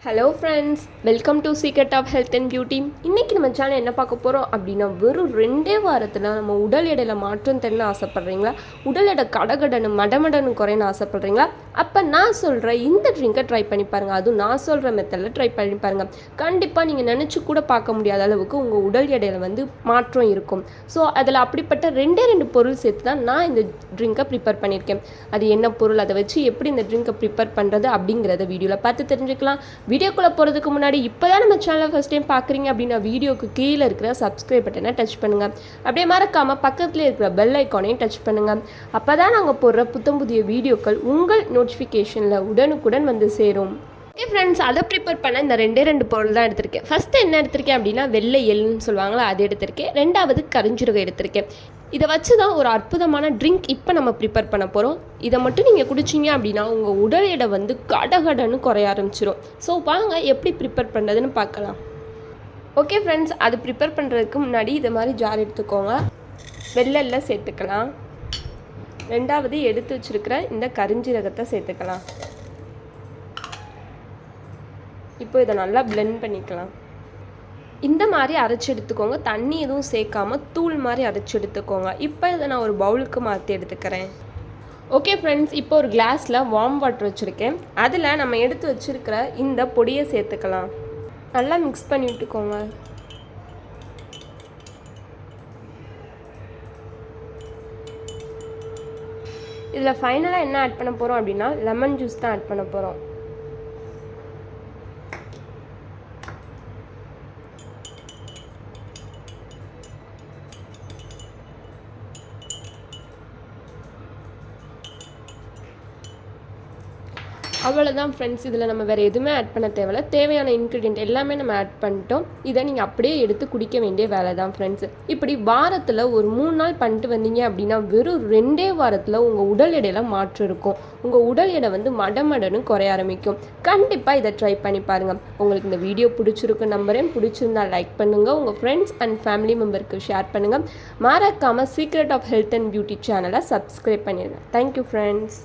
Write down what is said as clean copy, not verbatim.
Hello friends, welcome to secret of health and beauty. இன்றைக்கி நம்ம channel என்ன பார்க்க போகிறோம் அப்படின்னா, வெறும் 2 வாரத்தில் நம்ம உடல் எடையில் மாற்றம் தெரியல ஆசைப்பட்றீங்களா? உடல் எடை கடகடன்னு மடமடன்னு குறையன்னு ஆசைப்பட்றீங்களா? அப்போ நான் சொல்கிற இந்த ட்ரிங்கை ட்ரை பண்ணி பாருங்கள். அதுவும் நான் சொல்கிற மெத்தடில் ட்ரை பண்ணி பாருங்கள். கண்டிப்பாக நீங்கள் நினச்சி கூட பார்க்க முடியாத அளவுக்கு உங்கள் உடல் எடையில் மாற்றம் இருக்கும். ஸோ அதில் அப்படிப்பட்ட 2 பொருள் சேர்த்து தான் நான் இந்த ட்ரிங்கை ப்ரிப்பேர் பண்ணியிருக்கேன். அது என்ன பொருள், அதை வச்சு எப்படி இந்த ட்ரிங்கை ப்ரிப்பேர் பண்ணுறது அப்படிங்கிறத வீடியோவில் பார்த்து தெரிஞ்சுக்கலாம். வீடியோக்குள்ளே போகிறதுக்கு முன்னாடி இப்போ தான் நம்ம சேனலை ஃபஸ்ட் டைம் பார்க்குறீங்க அப்படின்னா வீடியோக்கு கீழே இருக்கிற சப்ஸ்கிரைப் பட்டனை டச் பண்ணுங்கள். அப்படியே மறக்காமல் பக்கத்தில் இருக்கிற பெல் ஐக்கானையும் டச் பண்ணுங்கள். அப்போ தான் நாங்கள் போடுற புதிய வீடியோக்கள் உங்கள் நோட்டிஃபிகேஷனில் உடனுக்குடன் வந்து சேரும். ஓகே ஃப்ரெண்ட்ஸ், அதை ப்ரிப்பேர் பண்ண இந்த 2 பொருள் தான் எடுத்திருக்கேன். ஃபஸ்ட்டு என்ன எடுத்திருக்கேன் அப்படின்னா, வெள்ளை எள்ளுன்னு சொல்லுவாங்களா, அது எடுத்திருக்கேன். 2வது கரிஞ்சுருகை எடுத்திருக்கேன். இதை வச்சு தான் ஒரு அற்புதமான ட்ரிங்க் இப்போ நம்ம ப்ரிப்பேர் பண்ண போகிறோம். இதை மட்டும் நீங்கள் குடிச்சிங்க அப்படின்னா உங்கள் உடல் எடை கடகடன்னு குறைய ஆரம்பிச்சிடும். ஸோ வாங்க எப்படி ப்ரிப்பேர் பண்ணுறதுன்னு பார்க்கலாம். ஓகே ஃப்ரெண்ட்ஸ், அது ப்ரிப்பேர் பண்ணுறதுக்கு முன்னாடி இதை மாதிரி ஜார் எடுத்துக்கோங்க. வெள்ளெல்லாம் சேர்த்துக்கலாம். 2வது எடுத்து வச்சுருக்கிற இந்த கரிஞ்சீரகத்தை சேர்த்துக்கலாம். இப்போ இதை நல்லா பிளெண்ட் பண்ணிக்கலாம். இந்த மாதிரி அரைச்சி எடுத்துக்கோங்க. தண்ணி எதுவும் சேர்க்காம தூள் மாதிரி அரைச்சி எடுத்துக்கோங்க. இப்போ இதை நான் ஒரு பவுலுக்கு மாற்றி எடுத்துக்கிறேன். ஓகே ஃப்ரெண்ட்ஸ், இப்போ ஒரு கிளாஸில் வார்ம் வாட்டர் வச்சுருக்கேன். அதில் நம்ம எடுத்து வச்சுருக்கிற இந்த பொடியை சேர்த்துக்கலாம். நல்லா மிக்ஸ் பண்ணி விட்டுக்கோங்க. இதில் ஃபைனலாக என்ன ஆட் பண்ண போகிறோம் அப்படின்னா, லெமன் ஜூஸ் தான் ஆட் பண்ண போகிறோம். அவ்வளோதான் ஃப்ரெண்ட்ஸ், இதில் நம்ம வேறு எதுவுமே ஆட் பண்ண தேவையில்ல. தேவையான இன்க்ரீடியன்ட் எல்லாமே நம்ம ஆட் பண்ணிட்டோம். இதை நீங்கள் அப்படியே எடுத்து குடிக்க வேண்டிய வேலை தான் ஃப்ரெண்ட்ஸ். இப்படி வாரத்தில் ஒரு 3 நாள் பண்ணிட்டு வந்தீங்க அப்படின்னா வெறும் 2 வாரத்தில் உங்கள் உடல் எடையில் மாற்றம் இருக்கும். உங்கள் உடல் எடை மடமடன்னு குறைய ஆரம்பிக்கும். கண்டிப்பாக இதை ட்ரை பண்ணி பாருங்கள். உங்களுக்கு இந்த வீடியோ பிடிச்சிருக்கு நம்புறேன். பிடிச்சிருந்தா லைக் பண்ணுங்கள். உங்கள் ஃப்ரெண்ட்ஸ் அண்ட் ஃபேமிலி மெம்பருக்கு ஷேர் பண்ணுங்கள். மறக்காமல் secret of health and beauty சேனலை சப்ஸ்கிரைப் பண்ணிடுங்க. Thank you friends.